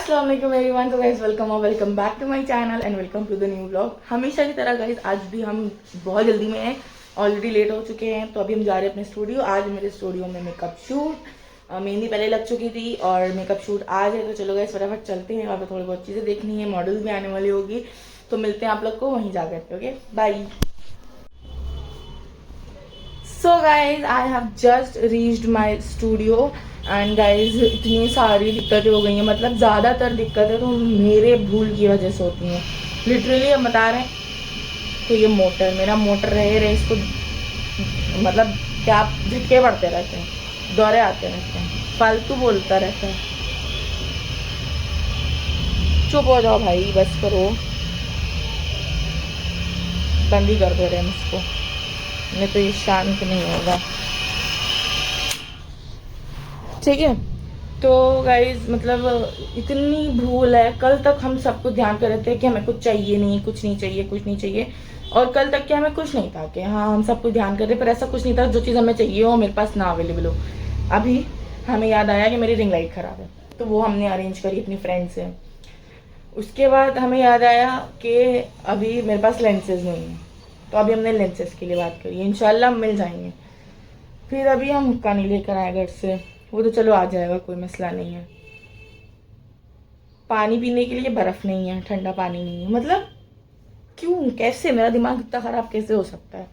अस्सलाम वालेकुम एवरीवन। तो guys welcome back to my channel and welcome to the new blog. हमेशा की तरह गाइस आज भी हम बहुत जल्दी में हैं, ऑलरेडी लेट हो चुके हैं। तो अभी हम जा रहे हैं अपने स्टूडियो। आज मेरे स्टूडियो में मेकअप शूट, मेहंदी पहले लग चुकी थी और मेकअप शूट आज है। तो चलो गाइस फटाफट चलते हैं, वहाँ पे थोड़ी बहुत चीज़ें देखनी है, मॉडल भी आने वाली होगी। तो मिलते हैं आप लोग को वहीं जाकर। Okay bye. So guys I have just reached my studio and guys इतनी सारी दिक्कतें हो गई हैं, मतलब ज़्यादातर दिक्कतें तो मेरे भूल की वजह से होती हैं। लिटरली हम बता रहे हैं। तो ये मोटर, मेरा मोटर रहे इसको मतलब क्या झटके पड़ते रहते हैं, दौरे आते रहते हैं, फालतू बोलता रहता है। चुप हो जाओ भाई, बस करो, बंद ही कर दे रहे हैं इसको, नहीं तो ये शांत नहीं होगा। ठीक है। तो गाइज मतलब इतनी भूल है। कल तक हम सबको ध्यान कर रहे थे कि हमें कुछ चाहिए नहीं, कुछ नहीं चाहिए, कुछ नहीं चाहिए। और कल तक क्या हमें कुछ नहीं था कि हाँ हम सबको ध्यान कर रहे, पर ऐसा कुछ नहीं था जो चीज़ हमें चाहिए हो मेरे पास ना अवेलेबल हो। अभी हमें याद आया कि मेरी रिंग लाइट ख़राब है, तो वो हमने अरेंज करी अपनी फ्रेंड से। उसके बाद हमें याद आया कि अभी मेरे पास लेंसेज नहीं है, तो अभी हमने लेंसेज के लिए बात करी, इंशाल्लाह मिल जाएंगे। फिर अभी हम हुक्का नहीं लेकर आए घर से, वो तो चलो आ जाएगा, कोई मसला नहीं है। पानी पीने के लिए बर्फ़ नहीं है, ठंडा पानी नहीं है, मतलब क्यों, कैसे, मेरा दिमाग इतना ख़राब कैसे हो सकता है।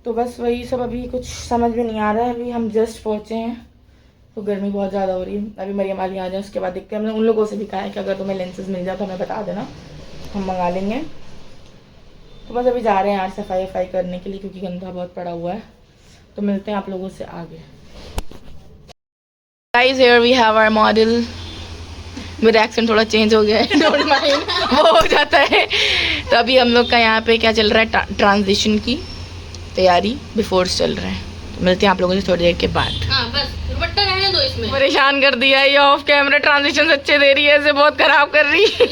तो बस वही सब अभी कुछ समझ में नहीं आ रहा है। अभी हम जस्ट पहुँचे हैं, तो गर्मी बहुत ज़्यादा हो रही है। अभी मरियम वाली आ जाए, उसके बाद देखते हैं। हमने उन लोगों से भी कहा है कि अगर तुम्हें लेंसेज मिल जाए तो हमें बता देना, हम मंगा लेंगे। तो बस अभी जा रहे हैं यार सफाई वफाई करने के लिए, क्योंकि गंदा बहुत पड़ा हुआ है। तो मिलते हैं आप लोगों से आगे। Guys here we have our model. मेरा एक्सेंट थोड़ा चेंज हो गया है, डोंट माइंड, वो हो जाता है। तो अभी हम लोग का यहाँ पे क्या चल रहा है, ट्रांजिशन की तैयारी, बिफोर चल रहा है। तो मिलते हैं आप लोगों से थोड़ी देर के बाद। बस दुपट्टा रहने दो इसमें। परेशान कर दिया ये ऑफ कैमरा, ट्रांजिशन अच्छे दे रही है, ऐसे बहुत खराब कर रही है।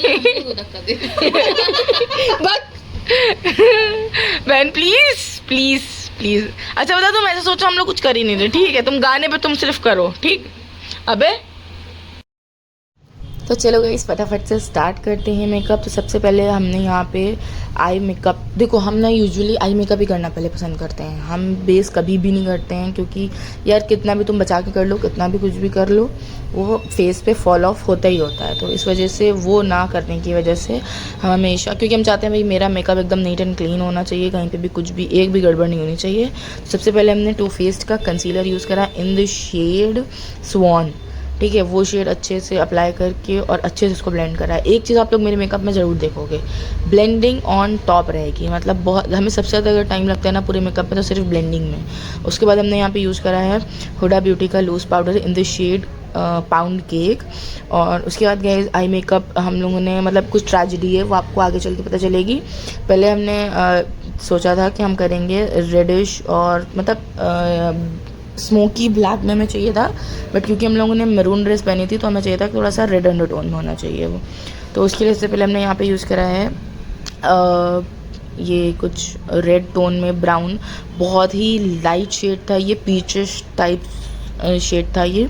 बहन प्लीज प्लीज प्लीज। अच्छा बता, तुम ऐसे सोचो हम लोग कुछ कर ही नहीं रहे, ठीक है? तुम गाने पे तुम सिर्फ करो, ठीक? अबे तो चलो गाइस फटाफट से स्टार्ट करते हैं मेकअप। तो सबसे पहले हमने यहाँ पे आई मेकअप, देखो हम ना यूजुअली आई मेकअप ही करना पहले पसंद करते हैं, हम बेस कभी भी नहीं करते हैं, क्योंकि यार कितना भी तुम बचा के कर लो, कितना भी कुछ भी कर लो, वो फेस पे फॉल ऑफ होता ही होता है। तो इस वजह से वो ना करने की वजह से हम हमेशा, क्योंकि हम चाहते हैं भाई मेरा मेकअप एकदम नीट एंड क्लीन होना चाहिए, कहीं पर भी कुछ भी एक भी गड़बड़ नहीं होनी चाहिए। सबसे पहले हमने टू फेस्ड का कंसीलर यूज़ करा इन द शेड स्वॉन, ठीक है? वो शेड अच्छे से अप्लाई करके और अच्छे से उसको ब्लेंड करा है। एक चीज़ आप लोग मेरे मेकअप में ज़रूर देखोगे, ब्लेंडिंग ऑन टॉप रहेगी, मतलब बहुत, हमें सबसे ज़्यादा अगर टाइम लगता है ना पूरे मेकअप में तो सिर्फ ब्लेंडिंग में। उसके बाद हमने यहाँ पे यूज़ करा है हुडा ब्यूटी का loose powder in the shade pound cake. और उसके बाद गाइस आई मेकअप हम लोगों ने, मतलब कुछ ट्रेजेडी है वो आपको आगे चल के पता चलेगी। पहले हमने सोचा था कि हम करेंगे रेडिश और मतलब स्मोकी ब्लैक में हमें चाहिए था, बट क्योंकि हम लोगों ने मैरून ड्रेस पहनी थी तो हमें चाहिए था कि थोड़ा सा रेड अंडरटोन में होना चाहिए वो। तो उसके लिए सबसे पहले हमने यहाँ पे यूज़ करा है ये कुछ रेड टोन में ब्राउन, बहुत ही लाइट शेड था ये, पीचिश टाइप शेड था ये।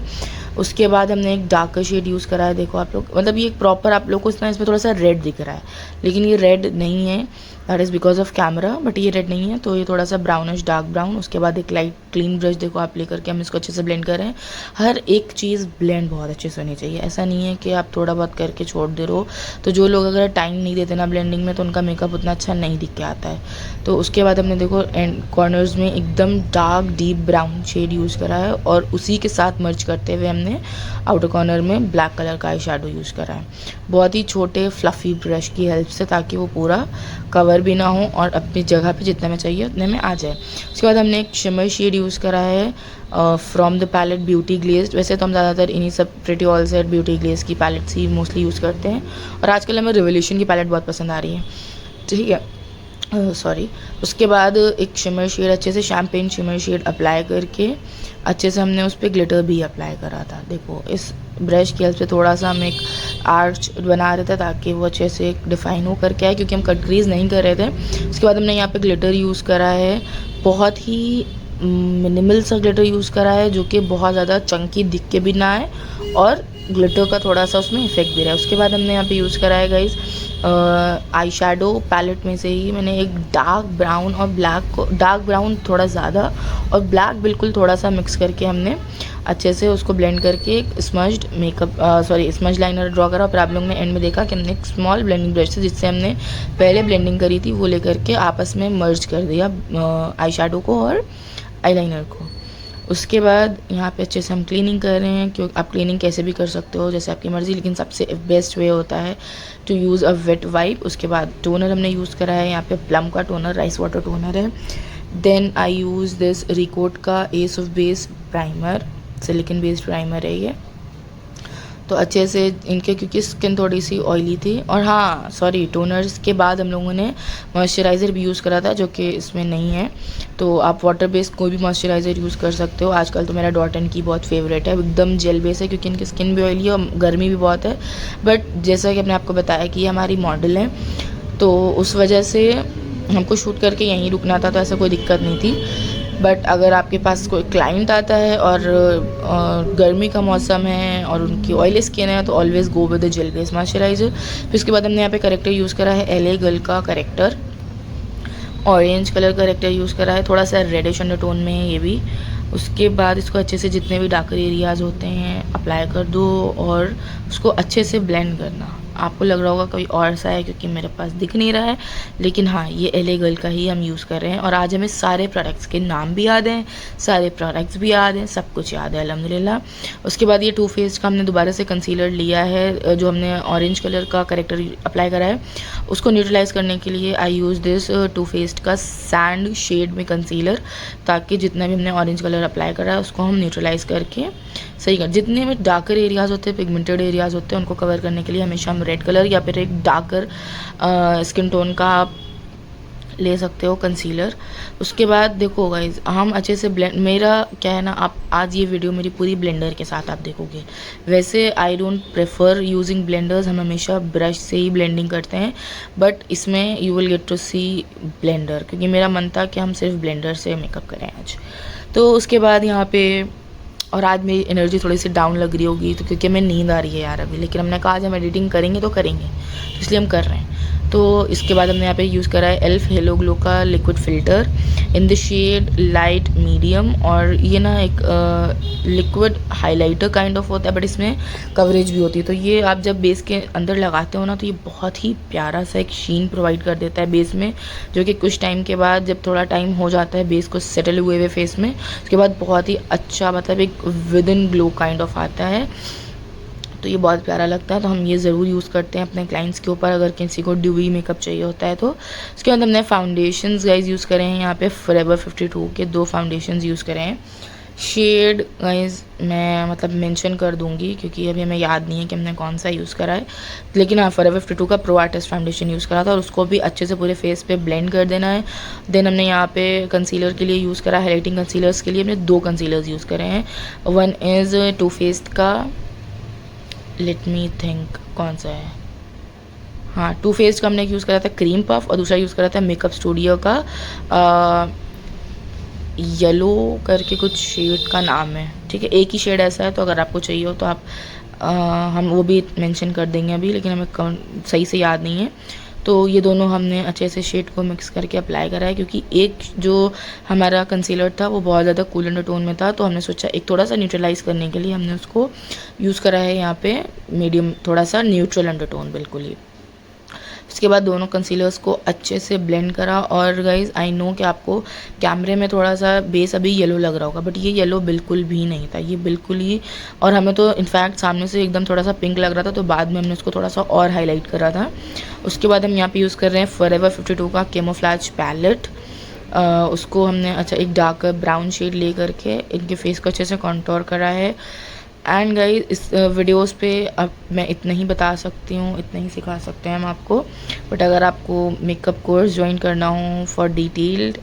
उसके बाद हमने एक डार्कर शेड यूज़ करा है, देखो आप लोग, मतलब ये एक प्रॉपर आप लोग को इसमें थोड़ा सा रेड दिख रहा है, लेकिन ये रेड नहीं है, that is because of camera, but ये रेड नहीं है। तो ये थोड़ा सा ब्राउनिश डार्क ब्राउन। उसके बाद एक लाइट क्लीन ब्रश देखो आप लेकर के हम इसको अच्छे से ब्लेंड कर रहे हैं। हर एक चीज़ ब्लेंड बहुत अच्छे से होनी चाहिए, ऐसा नहीं है कि आप थोड़ा बहुत करके छोड़ दे रहो। तो जो लोग अगर टाइम नहीं देते ना ब्लेंडिंग में, तो उनका मेकअप उतना अच्छा नहीं दिख के आता है। तो उसके बाद हमने देखो एंड कॉर्नर्स में एकदम dark deep brown shade use करा है, और उसी के साथ मर्ज करते हुए हमने आउटर कॉर्नर में ब्लैक कलर का आई शेडो यूज़ करा है, बहुत ही छोटे फ्लफ़ी ब्रश की हेल्प से, ताकि वो पूरा कवर भी ना हो और अपनी जगह पे जितने में चाहिए उतने में आ जाए। उसके बाद हमने एक शिमर शेड यूज़ करा है from the palette Beauty Glazed. वैसे तो हम ज़्यादातर इन्हीं सब pretty all set Beauty Glaze की पैलेट्स ही मोस्टली यूज़ करते हैं, और आजकल हमें रिवोल्यूशन की पैलेट बहुत पसंद आ रही है, ठीक है? सॉरी। उसके बाद एक शिमर शेड, अच्छे से शैम्पेन शिमर शेड अप्लाई करके अच्छे से हमने उस पर ग्लिटर भी अप्लाई करा था। देखो इस ब्रश की हेल्प से थोड़ा सा हम एक आर्च बना रहे थे, ताकि वो अच्छे से डिफ़ाइन हो करके आए, क्योंकि हम कट क्रीज नहीं कर रहे थे। उसके बाद हमने यहाँ पे ग्लिटर यूज़ करा है, बहुत ही मिनिमल सा ग्लिटर यूज़ करा है जो कि बहुत ज़्यादा चंकी दिख के भी ना है और ग्लिटर का थोड़ा सा उसमें इफेक्ट भी रहा है। उसके बाद हमने यहाँ पे यूज़ करा है गाइज आई शेडो पैलेट में से ही मैंने एक डार्क ब्राउन और ब्लैक को, डार्क ब्राउन थोड़ा ज़्यादा और ब्लैक बिल्कुल थोड़ा सा मिक्स करके हमने अच्छे से उसको ब्लेंड करके एक स्मज्ड स्मज लाइनर ड्रॉ करा। फिर आप लोगों ने एंड में देखा कि हमने एक स्मॉल ब्लेंडिंग ब्रश से जिससे हमने पहले ब्लेंडिंग करी थी वो लेकर के आपस में मर्ज कर दिया आई शेडो को और आईलाइनर को। उसके बाद यहाँ पे अच्छे से हम क्लीनिंग कर रहे हैं, क्योंकि आप क्लीनिंग कैसे भी कर सकते हो जैसे आपकी मर्ज़ी, लेकिन सबसे बेस्ट वे होता है to use a wet wipe. उसके बाद टोनर हमने यूज़ करा है, यहाँ पे प्लम का टोनर, राइस वाटर टोनर है। देन आई यूज़ दिस रिकोट का S of base primer, silicon based primer है ये। तो अच्छे से इनके, क्योंकि स्किन थोड़ी सी ऑयली थी, और हाँ सॉरी, टोनर्स के बाद हम लोगों ने मॉइस्चराइज़र भी यूज़ करा था जो कि इसमें नहीं है। तो आप वाटर बेस्ड कोई भी मॉइस्चराइज़र यूज़ कर सकते हो। आजकल तो मेरा डॉट एंड की बहुत फेवरेट है, एकदम जेल बेस है क्योंकि इनकी स्किन भी ऑयली है और गर्मी भी बहुत है। बट जैसा कि मैंने आपको बताया कि ये हमारी मॉडल है तो उस वजह से हमको शूट करके यहीं रुकना था, तो ऐसा कोई दिक्कत नहीं थी। बट अगर आपके पास कोई क्लाइंट आता है और गर्मी का मौसम है और उनकी ऑयली स्किन है तो always go with the gel base moisturiser. फिर उसके बाद हमने यहाँ पे करेक्टर यूज़ करा है LA गर्ल का character, orange colour corrector use करा है, थोड़ा सा रेडिश अंडरटोन में है ये भी। उसके बाद इसको अच्छे से जितने भी डार्कर एरियाज़ होते हैं अप्लाई कर दो और उसको अच्छे से ब्लेंड करना। आपको लग रहा होगा कोई और सा है क्योंकि मेरे पास दिख नहीं रहा है, लेकिन हाँ ये LA गर्ल का ही हम यूज़ कर रहे हैं। और आज हमें सारे प्रोडक्ट्स के नाम भी याद हैं, सारे प्रोडक्ट्स भी याद हैं, सब कुछ याद है अल्हम्दुलिल्लाह। उसके बाद ये टू फेस्ड का हमने दोबारा से कंसीलर लिया है, जो हमने ऑरेंज कलर का करेक्टर अप्लाई करा है उसको न्यूट्रलाइज़ करने के लिए आई यूज़ दिस टू फेस्ड का सैंड शेड में कंसीलर, ताकि जितना भी हमने ऑरेंज कलर अप्लाई करा है उसको हम न्यूट्रलाइज़ करके सही कर, जितने भी डार्कर एरियाज़ होते हैं, पिगमेंटेड एरियाज़ होते हैं, उनको कवर करने के लिए हमेशा हम रेड कलर या फिर एक डार्कर स्किन टोन का आप ले सकते हो कंसीलर। उसके बाद देखो गाइज हम अच्छे से ब्लेंड, मेरा क्या है ना, आप आज ये वीडियो मेरी पूरी ब्लेंडर के साथ आप देखोगे। वैसे I don't prefer using blenders, हम हमेशा ब्रश से ही ब्लेंडिंग करते हैं, बट इसमें you will get to see blender, क्योंकि मेरा मन था कि हम सिर्फ ब्लेंडर से मेकअप करें आज। तो उसके बाद यहाँ पे, और आज मेरी एनर्जी थोड़ी सी डाउन लग रही होगी तो क्योंकि हमें नींद आ रही है यार अभी, लेकिन हमने कहा आज हम एडिटिंग करेंगे तो करेंगे, तो इसलिए हम कर रहे हैं। तो इसके बाद हमने यहाँ पे यूज़ करा है एल्फ हेलो ग्लो का liquid filter in the shade light medium, और ये ना एक लिक्विड हाइलाइटर काइंड ऑफ होता है बट इसमें कवरेज भी होती है। तो ये आप जब बेस के अंदर लगाते हो ना तो ये बहुत ही प्यारा सा एक शीन प्रोवाइड कर देता है बेस में, जो कि कुछ टाइम के बाद, जब थोड़ा टाइम हो जाता है बेस को सेटल हुए हुए फेस में, उसके बाद बहुत ही अच्छा, मतलब एक with in glow kind of आता है। तो ये बहुत प्यारा लगता है, तो हम ये ज़रूर यूज़ करते हैं अपने क्लाइंट्स के ऊपर अगर किसी को ड्यूई मेकअप चाहिए होता है तो। उसके बाद हमने फाउंडेशंस गाइज यूज़ करे हैं, यहाँ पे फॉरएवर 52 के 2 फाउंडेशंस यूज़ करे हैं। शेड गाइज मैं मतलब मेंशन कर दूंगी क्योंकि अभी हमें याद नहीं है कि हमने कौन सा यूज़ करा है, लेकिन हाँ फॉरएवर 52 का प्रो आर्टिस्ट फाउंडेशन यूज़ करा था और उसको भी अच्छे से पूरे फेस पे ब्लेंड कर देना है। देन हमने यहाँ पे कंसीलर के लिए यूज़ करा, हाईलाइटिंग कंसीलर्स के लिए हमने 2 कंसीलर्स यूज़ करे हैं। वन इज़ टू फेस्ड का, लेट मी थिंक कौन सा है, हाँ टू फेस्ड का हमने यूज़ करा था क्रीम पफ, और दूसरा यूज़ करा था मेकअप स्टूडियो का येलो करके कुछ शेड का नाम है, ठीक है, एक ही शेड ऐसा है, तो अगर आपको चाहिए हो तो आप हम वो भी मेंशन कर देंगे अभी, लेकिन हमें सही से याद नहीं है। तो ये दोनों हमने अच्छे से शेड को मिक्स करके अप्लाई करा है, क्योंकि एक जो हमारा कंसीलर था वो बहुत ज़्यादा कूल अंडरटोन में था, तो हमने सोचा एक थोड़ा सा न्यूट्रलाइज़ करने के लिए हमने उसको यूज़ करा है यहाँ पे मीडियम, थोड़ा सा न्यूट्रल अंडरटोन बिल्कुल ही। उसके बाद दोनों कंसीलर्स को अच्छे से ब्लेंड करा, और गाइज आई नो कि आपको कैमरे में थोड़ा सा बेस अभी येलो लग रहा होगा, बट ये येलो बिल्कुल भी नहीं था, ये बिल्कुल ही, और हमें तो इनफैक्ट सामने से एकदम थोड़ा सा पिंक लग रहा था, तो बाद में हमने उसको थोड़ा सा और हाईलाइट करा था। उसके बाद हम यहाँ पे यूज़ कर रहे हैं फॉरएवर 52 का कैमोफ्लेज पैलेट, उसको हमने अच्छा एक डार्क ब्राउन शेड ले करके इनके फेस को अच्छे से कॉन्टोर करा है। एंड गाइस इस वीडियोस पे अब मैं इतना ही बता सकती हूँ, इतना ही सिखा सकते हैं हम आपको, बट अगर आपको मेकअप कोर्स ज्वाइन करना हो फॉर डिटेल्ड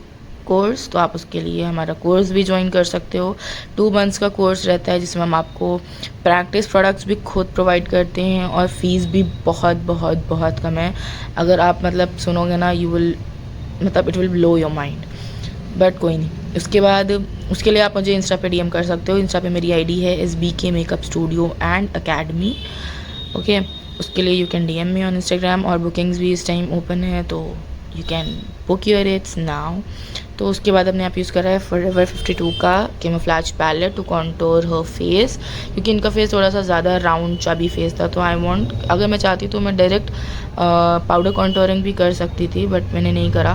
कोर्स तो आप उसके लिए हमारा कोर्स भी ज्वाइन कर सकते हो। 2 मंथ्स का कोर्स रहता है जिसमें हम आपको प्रैक्टिस प्रोडक्ट्स भी खुद प्रोवाइड करते हैं, और फीस भी बहुत बहुत बहुत कम है। अगर आप मतलब सुनोगे ना, यू विल मतलब it will blow your mind, but कोई नहीं, उसके बाद उसके लिए आप मुझे इंस्टा पे डीएम कर सकते हो। इंस्टा पे मेरी आईडी है SBK makeup studio and academy. Okay, उसके लिए you can DM me on Instagram, और बुकिंग्स भी इस टाइम ओपन है, तो you can book your rates now. तो उसके बाद हमने यहाँ पे यूज़ करा है फॉरएवर 52 का camouflage palette to contour her face, क्योंकि इनका फेस थोड़ा सा ज़्यादा राउंड चाबी फेस था। तो आई वांट, अगर मैं चाहती तो मैं डायरेक्ट पाउडर कॉन्टोरिंग भी कर सकती थी, बट मैंने नहीं करा,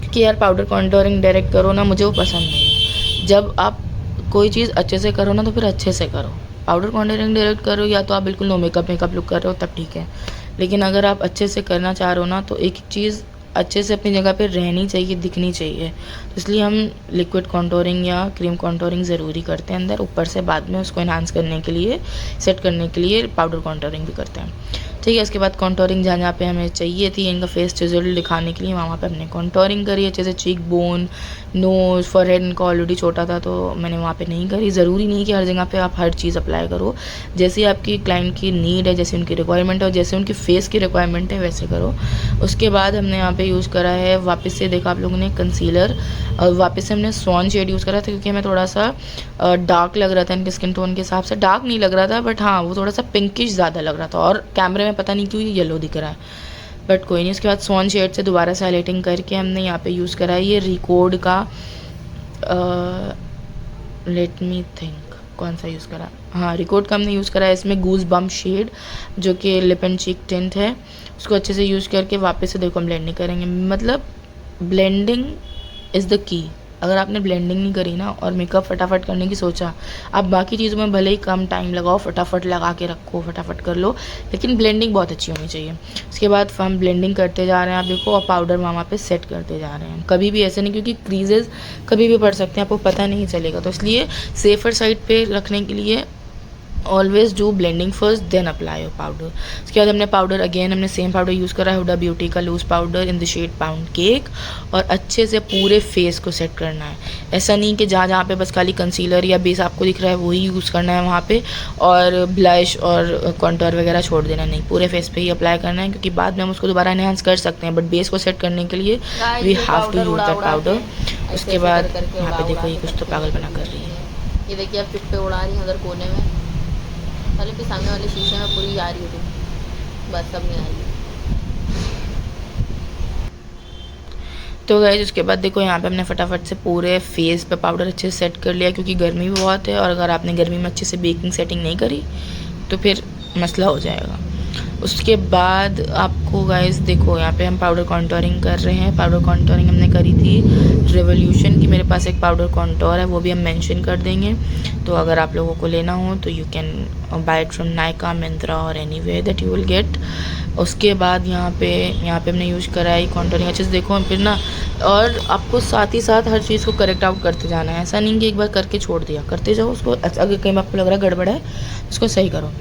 क्योंकि यार पाउडर कॉन्टोरिंग डायरेक्ट करो ना, मुझे वो पसंद नहीं है। जब आप कोई चीज़ अच्छे से करो ना, तो फिर अच्छे से करो। पाउडर कॉन्टोरिंग डायरेक्ट करो, या तो आप बिल्कुल नो मेकअप लुक कर रहे हो, तब ठीक है। लेकिन अगर आप अच्छे से करना चाह रहे हो ना, तो एक चीज़ अच्छे से अपनी जगह पे रहनी चाहिए, दिखनी चाहिए। तो इसलिए हम लिक्विड कॉन्टोरिंग या क्रीम कॉन्टोरिंग ज़रूरी करते हैं अंदर, ऊपर से बाद में उसको इन्हांस करने के लिए, सेट करने के लिए पाउडर कॉन्टोरिंग भी करते हैं। ठीक है, इसके बाद कॉन्टोरिंग जहाँ पे हमें चाहिए थी इनका फेस रिजल्ट दिखाने के लिए, वहाँ पे हमने कॉन्टोरिंग करी अच्छे से। चीक बोन, नोज़, फॉरहेड इनका ऑलरेडी छोटा था, तो मैंने वहाँ पे नहीं करी। ज़रूरी नहीं कि हर जगह पे आप हर चीज़ अप्लाई करो, जैसे आपकी क्लाइंट की नीड है, जैसे उनकी रिक्वायरमेंट है, और जैसे उनकी फेस की रिक्वायरमेंट है, वैसे करो। उसके बाद हमने यहाँ पे यूज़ करा है वापस से, देखा आप लोगों ने, कंसीलर, और वापस से हमने स्वॉन शेड यूज़ करा था, क्योंकि हमें थोड़ा सा डार्क लग रहा था इनके स्किन टोन के हिसाब से। डार्क नहीं लग रहा था, बट हाँ वो थोड़ा सा पिंकिश ज़्यादा लग रहा था, और कैमरे में पता नहीं क्यों ये येलो दिख रहा है, बट कोई नहीं। उसके बाद स्वॉन शेड से दोबारा से हाईलाइटिंग करके हमने यहाँ पे यूज़ करा है ये रिकॉर्ड का, लेट मी थिंक कौन सा यूज़ करा, हाँ रिकॉर्ड का हमने यूज़ करा है। इसमें गूज बम्प शेड, जो कि लिप एंड चीक टिंट है, उसको अच्छे से यूज़ करके वापस से देखो हम ब्लेंडिंग करेंगे। मतलब ब्लेंडिंग इज़ द की। अगर आपने ब्लेंडिंग नहीं करी ना, और मेकअप फटाफट करने की सोचा, आप बाकी चीज़ों में भले ही कम टाइम लगाओ, फटाफट लगा के रखो, फटाफट कर लो, लेकिन ब्लेंडिंग बहुत अच्छी होनी चाहिए। उसके बाद हम ब्लेंडिंग करते जा रहे हैं, आप देखो, और पाउडर वहाँ पे सेट करते जा रहे हैं। कभी भी ऐसे नहीं, क्योंकि क्रीजेज़ कभी भी पड़ सकते हैं, आपको पता नहीं चलेगा, तो इसलिए सेफ़र साइड पर रखने के लिए always do blending first, then apply your powder. उसके बाद हमने पाउडर, अगेन हमने सेम पाउडर यूज़ करा है, हुडा ब्यूटी का loose powder in the shade pound cake, और अच्छे से पूरे फेस को सेट करना है। ऐसा नहीं कि जहाँ जहाँ पे बस खाली कंसीलर या बेस आपको दिख रहा है वही यूज़ करना है वहाँ पे, और ब्लश और कॉन्टोर वगैरह छोड़ देना नहीं, पूरे फेस पे ही अप्लाई करना है, क्योंकि बाद में हम उसको दोबारा एनहांस कर सकते हैं, बट बेस को सेट करने के लिए we have to use that powder. उसके बाद यहाँ पे देखो, ये कुछ तो पागल बना कर रही है, ये देखिए आप चुप्पे उड़ा रही हैं उधर कोने में, पहले भी सामने वाले शीशे में पूरी आ रही होती, बस अब नहीं आ रही। तो गाइस उसके बाद देखो यहाँ पे हमने फटाफट से पूरे फेस पे पाउडर अच्छे से सेट कर लिया, क्योंकि गर्मी भी बहुत है, और अगर आपने गर्मी में अच्छे से बेकिंग सेटिंग नहीं करी तो फिर मसला हो जाएगा। उसके बाद आपको गाइस देखो, यहाँ पे हम पाउडर कॉन्टोरिंग कर रहे हैं। पाउडर कॉन्टोरिंग हमने करी थी रेवोल्यूशन की, मेरे पास एक पाउडर कॉन्टोर है, वो भी हम मेंशन कर देंगे। तो अगर आप लोगों को लेना हो तो you can buy it from Nykaa, Myntra और anywhere that you will get. उसके बाद यहाँ पे हमने यूज़ करा है कॉन्टोरिंग अच्छे से, देखो फिर ना, और आपको साथ ही साथ हर चीज़ को करेक्ट आउट करते जाना है। ऐसा नहीं कि एक बार करके छोड़ दिया, करते जाओ उसको। अगर कहीं आपको लग रहा है गड़बड़ है, उसको सही करो।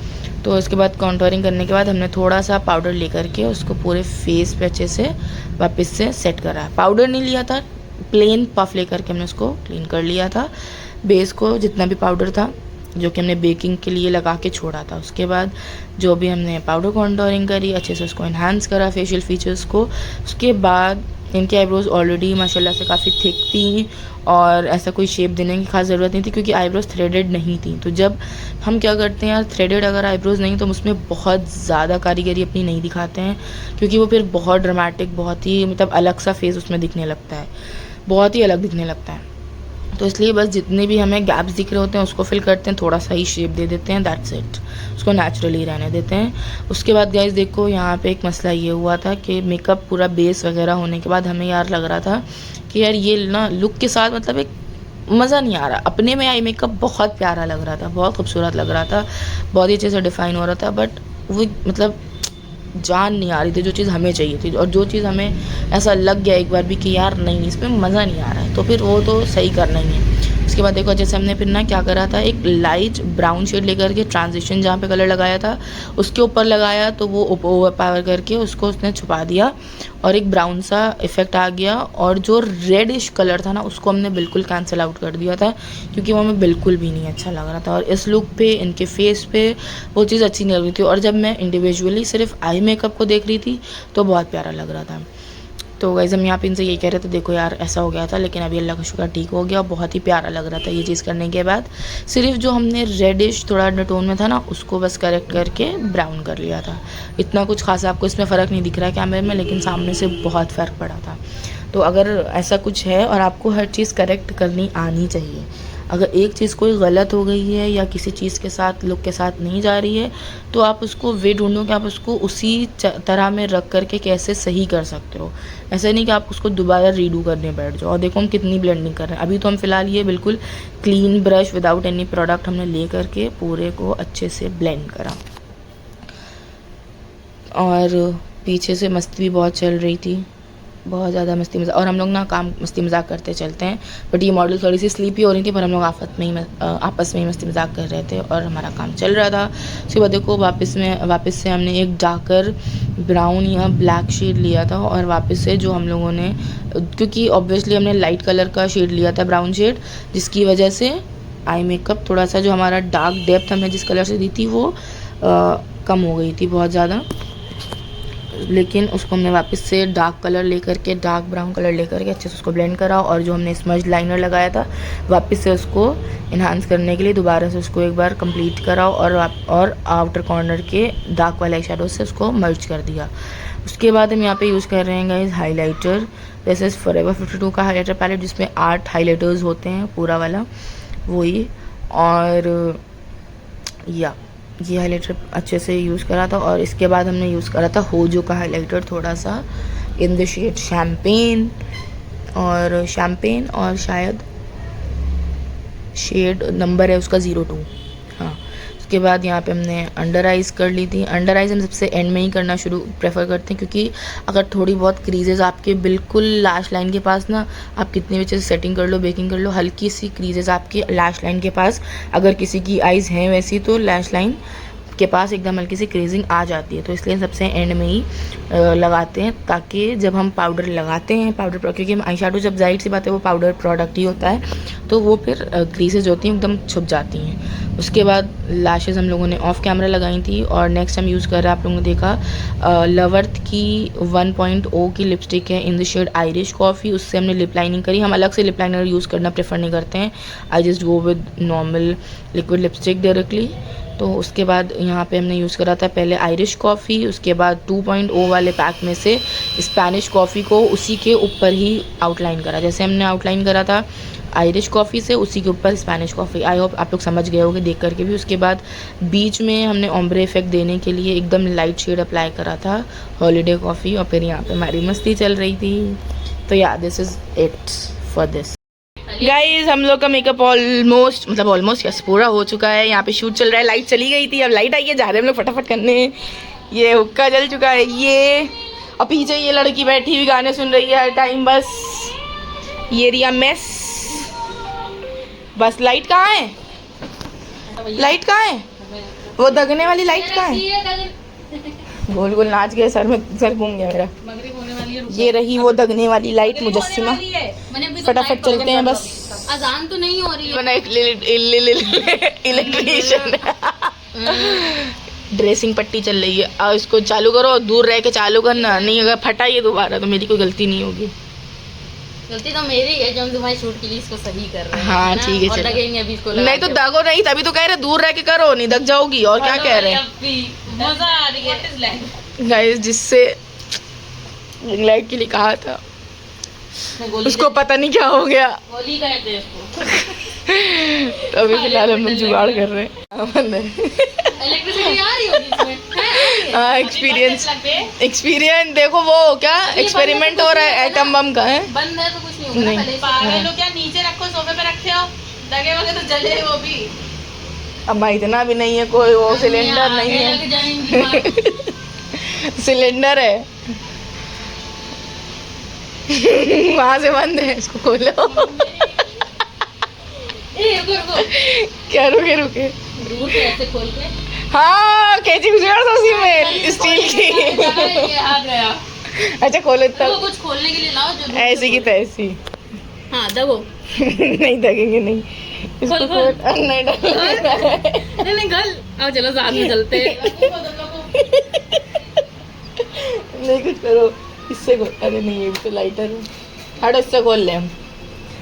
तो इसके बाद कॉन्टोरिंग करने के बाद हमने थोड़ा सा पाउडर लेकर के उसको पूरे फेस पे अच्छे से वापस से सेट करा है। पाउडर नहीं लिया था, प्लेन पफ लेकर के हमने उसको क्लीन कर लिया था, बेस को जितना भी पाउडर था जो कि हमने बेकिंग के लिए लगा के छोड़ा था। उसके बाद जो भी हमने पाउडर कॉन्टोरिंग करी, अच्छे से उसको इन्हांस करा फेशियल फीचर्स को। उसके बाद इनके आईब्रोज ऑलरेडी माशाल्लाह से काफ़ी थिक थी, और ऐसा कोई शेप देने की खास ज़रूरत नहीं थी, क्योंकि आईब्रोज थ्रेडेड नहीं थी। तो जब हम क्या करते हैं यार, थ्रेडेड अगर आईब्रोज नहीं तो हम उसमें बहुत ज़्यादा कारीगरी अपनी नहीं दिखाते हैं, क्योंकि वो फिर बहुत ड्रामेटिक, बहुत ही मतलब अलग सा फेस उसमें दिखने लगता है, बहुत ही अलग दिखने लगता है। तो इसलिए बस जितने भी हमें गैप्स दिख रहे होते हैं उसको फिल करते हैं, थोड़ा सा ही शेप दे देते हैं, दैट्स इट, उसको नेचुरली रहने देते हैं। उसके बाद गाइस देखो, यहाँ पे एक मसला ये हुआ था कि मेकअप पूरा बेस वगैरह होने के बाद हमें यार लग रहा था कि यार ये ना लुक के साथ मतलब एक मज़ा नहीं आ रहा। अपने में आई मेकअप बहुत प्यारा लग रहा था, बहुत खूबसूरत लग रहा था, बहुत ही अच्छे से डिफ़ाइन हो रहा था, बट वो मतलब जान नहीं आ रही थी जो चीज़ हमें चाहिए थी, और जो चीज़ हमें ऐसा लग गया एक बार भी कि यार नहीं इसमें मज़ा नहीं आ रहा है, तो फिर वो तो सही करना ही है। उसके बाद देखो, जैसे हमने फिर ना क्या करा था, एक लाइट ब्राउन शेड लेकर के ट्रांजिशन जहाँ पे कलर लगाया था उसके ऊपर लगाया, तो वो ओवर पावर करके उसको उसने छुपा दिया और एक ब्राउन सा इफेक्ट आ गया। और जो रेडिश कलर था ना उसको हमने बिल्कुल कैंसिल आउट कर दिया था, क्योंकि वो हमें बिल्कुल भी नहीं अच्छा लग रहा था, और इस लुक पे इनके फेस पे वो चीज़ अच्छी नहीं लग रही थी। और जब मैं इंडिविजुअली सिर्फ आई मेकअप को देख रही थी तो बहुत प्यारा लग रहा था। तो गाइस हम यहाँ पे इनसे ये कह रहे थे देखो यार ऐसा हो गया था, लेकिन अभी अल्लाह का शुक्र ठीक हो गया, बहुत ही प्यारा लग रहा था ये चीज़ करने के बाद। सिर्फ जो हमने रेडिश थोड़ा अंडरटोन में था ना, उसको बस करेक्ट करके ब्राउन कर लिया था। इतना कुछ खास आपको इसमें फ़र्क नहीं दिख रहा है कैमरे में, लेकिन सामने से बहुत फ़र्क पड़ा था। तो अगर ऐसा कुछ है और आपको हर चीज़ करेक्ट करनी आनी चाहिए, अगर एक चीज़ कोई गलत हो गई है या किसी चीज़ के साथ लुक के साथ नहीं जा रही है, तो आप उसको वे ढूंढो कि आप उसको उसी तरह में रख करके कैसे सही कर सकते हो। ऐसा नहीं कि आप उसको दोबारा रीडू करने बैठ जाओ। और देखो हम कितनी ब्लेंडिंग कर रहे हैं। अभी तो हम फ़िलहाल ये बिल्कुल clean brush without any product हमने ले करके पूरे को अच्छे से ब्लेंड करा। और पीछे से मस्ती भी बहुत चल रही थी, बहुत ज़्यादा मस्ती मजाक। और हम लोग ना काम मस्ती मजाक करते चलते हैं, बट ये मॉडल थोड़ी सी स्लीपी हो रही थी, पर हम लोग आपस में ही मस्ती मजाक कर रहे थे और हमारा काम चल रहा था। उसके बाद देखो वापस से हमने एक डार्कर ब्राउन या ब्लैक शेड लिया था, और वापस से जो हम लोगों ने, क्योंकि ऑब्वियसली हमने लाइट कलर का शेड लिया था, ब्राउन शेड, जिसकी वजह से आई मेकअप थोड़ा सा जो हमारा डार्क डेप्थ हमने जिस कलर से दी थी वो कम हो गई थी बहुत ज़्यादा। लेकिन उसको हमने वापस से डार्क कलर लेकर के, डार्क ब्राउन कलर लेकर के अच्छे से उसको ब्लेंड करा। और जो हमने स्मज लाइनर लगाया था वापस से उसको इन्हांस करने के लिए दोबारा से उसको एक बार कंप्लीट करा, और आउटर कॉर्नर के डार्क वाले आई शेडो से उसको मर्ज कर दिया। उसके बाद हम यहाँ पे यूज़ कर रहे हैं guys highlighter. This is forever 52 का हाइलाइटर पैलेट, जिसमें 8 हाइलाइटर्स होते हैं पूरा वाला वही। और या ये हाइलाइटर अच्छे से यूज़ करा था। और इसके बाद हमने यूज़ करा था होजो का हाइलाइटर, थोड़ा सा इन द शेड शैम्पेन, और शायद शेड नंबर है उसका 02। हाँ, उसके बाद यहाँ पे हमने अंडर आइज़ कर ली थी। अंडर आइज़ हम सबसे एंड में ही करना प्रेफर करते हैं, क्योंकि अगर थोड़ी बहुत क्रीजेज़ आपके बिल्कुल लैश लाइन के पास ना, आप कितनी भी अच्छे से सेटिंग कर लो, बेकिंग कर लो, हल्की सी क्रीजेज़ आपकी लैश लाइन के पास, अगर किसी की आइज़ हैं वैसी, तो लैश लाइन के पास एकदम हल्की सी क्रीजिंग आ जाती है। तो इसलिए सबसे एंड में ही लगाते हैं, ताकि जब हम पाउडर लगाते हैं, क्योंकि हम आई शेडो जब जाहिर सी बात है वो पाउडर प्रोडक्ट ही होता है, तो वो फिर क्रीजेज होती हैं एकदम छुप जाती हैं। उसके बाद लैशेज़ हम लोगों ने ऑफ कैमरा लगाई थी। और नेक्स्ट हम यूज़ कर रहे हैं, आप लोगों ने देखा लवर्थ की 1.0 की लिपस्टिक है in the shade Irish coffee, उससे हमने लिप लाइनिंग करी। हम अलग से लिप लाइनर यूज़ करना प्रेफर नहीं करते हैं, I just go with normal liquid lipstick directly. तो उसके बाद यहाँ पे हमने यूज़ करा था पहले आयरिश कॉफ़ी, उसके बाद 2.0 वाले पैक में से स्पेनिश कॉफ़ी को उसी के ऊपर ही आउटलाइन करा, जैसे हमने आउटलाइन करा था आयरिश कॉफ़ी से, उसी के ऊपर स्पेनिश कॉफ़ी। आई होप आप लोग समझ गए होंगे देख करके भी। उसके बाद बीच में हमने ओम्ब्रे इफेक्ट देने के लिए एकदम लाइट शेड अप्लाई करा था हॉलीडे कॉफ़ी, और फिर यहाँ पे हमारी मस्ती चल रही थी। तो या this is it for this guys. हम लोग का मेकअप ऑलमोस्ट यस पूरा हो चुका है। यहाँ पे शूट चल रहा है, लाइट चली गई थी, अब लाइट आई है, जा रहे हैं हम लोग फटाफट करने। ये हुक्का जल चुका है ये, और पीछे ये लड़की बैठी हुई गाने सुन रही है हर टाइम बस। ये रिया मेस बस। लाइट कहाँ है, लाइट कहाँ है, वो दगने वाली लाइट कहाँ है? गोल गोल नाच गए, सर घूम गया मेरा। ये रही वो दगने वाली लाइट मुजस्सिमा। फटाफट चलते हैं बस। अजान तो नहीं हो रही है। बना इलेक्ट्रिशियन ड्रेसिंग पट्टी चल रही है, और इसको चालू करो, दूर रह के चालू करना, नहीं अगर फटा ये दोबारा तो मेरी कोई गलती नहीं होगी। गलती तो मेरी है जो हम तुम्हारे शूट के लिए इसको सही कर रहे हैं। हाँ ठीक है, और लगेंगे अभी इसको नहीं तो दागो नहीं, तभी तो कह रहे दूर रह के करो, नहीं दग जाओगी। और क्या कह रहे हैं, मजा आ रही है गाइस, जिससे लाइट के लिए कहा था उसको पता नहीं क्या हो गया। गोली कहते हैं इसको। तो अभी फिलहाल हम लोग जुगाड़ कर रहे हैं। इलेक्ट्रिसिटी आ रही होगी इसमें। हाँ एक्सपीरियंस देखो, वो क्या एक्सपेरिमेंट हो रहा है एटम बम का है। बंद है तो कुछ नहीं होगा। नहीं पागल हो क्या, नीचे रखो, सोफे पे रखे हो, लगे होगे तो जले वो भी। अब भाई इतना भी नहीं है, कोई वो सिलेंडर नहीं है, सिलेंडर है वहां से बंद है, इसको खोलो। क्या रुके ऐसे खोल के, हाँ कैची उसी में स्टील की। आ गया। अच्छा खोलो तब, कुछ खोलने के लिए लाओ जो ऐसी की तैसी। हाँ दबो। नहीं दगेंगे, नहीं इसको खोल, नहीं नहीं गल। आओ चलो साथ में चलते। नहीं कुछ करो, इससे इससे खोल, अरे नहीं ये भी तो लाइटर है, हट इससे खोल ले हम,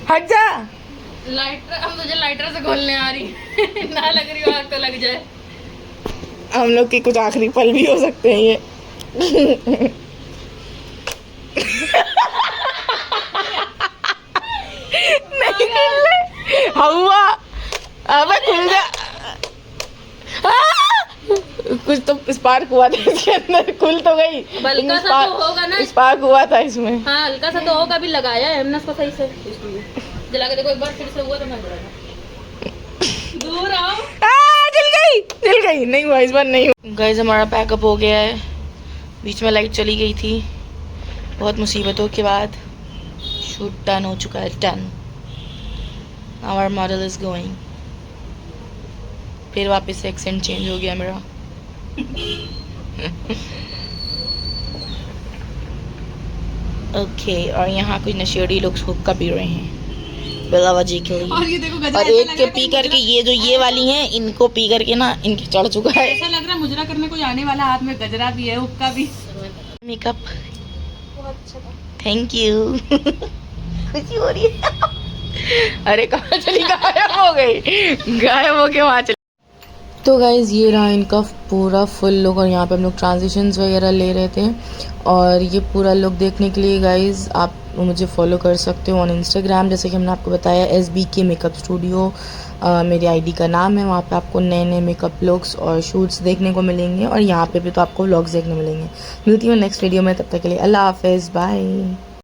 हट जा। लाइटर, अब मुझे लाइटर से खोलने आ रही है। ना लग रही हो आग तो लग जाए। हम लोग के कुछ आखिरी पल भी हो सकते हैं ये। नहीं हवा, अबे खुल जा। कुछ तो स्पार्क हुआ था इसके अंदर, खुल तो गई, हल्का सा तो होगा ना, स्पार्क हुआ था इसमें। हाँ हल्का सा तो होगा, अभी लगाया है हमने इसको सही से, जला के देखो एक बार फिर से हुआ तो मैं जलाऊंगा। दूर आओ। जल गई, नहीं हुआ इस बार, नहीं हुआ। गाइस हमारा पैकअप हो गया है, बीच में लाइट चली गई थी, बहुत मुसीबतों के बाद शूट डन हो चुका है, done. Our model is going. फिर वापस से एक्सेंट चेंज हो गया मेरा। ओके और यहाँ कुछ नशेड़ी लोग हुक्का पी रहे हैं बेलावा जी के लिए। और ये देखो गजरा, और एक के पी करके ये जो ये वाली हैं इनको पी करके ना इनके चढ़ चुका है। ऐसा लग रहा है मुजरा करने को जाने वाला, हाथ में गजरा भी है, हुक्का भी। Makeup thank you. खुशी हो रही है। अरे कहाँ चली, गायब हो गई, गायब हो के वहाँ चली। तो गाइज़ ये रहा इनका पूरा फुल लुक, और यहाँ पे हम लोग ट्रांजिशंस वगैरह ले रहे थे। और ये पूरा लुक देखने के लिए गाइज़ आप मुझे फॉलो कर सकते हो ऑन इंस्टाग्राम, जैसे कि हमने आपको बताया SBK मेकअप स्टूडियो मेरी आईडी का नाम है। वहाँ पे आपको नए नए मेकअप लुक्स और शूट्स देखने को मिलेंगे, और यहाँ पे भी तो आपको व्लॉग्स देखने मिलेंगे। मिलती हूँ नेक्स्ट वीडियो में, तब तक के लिए अल्लाह हाफिज़, बाय।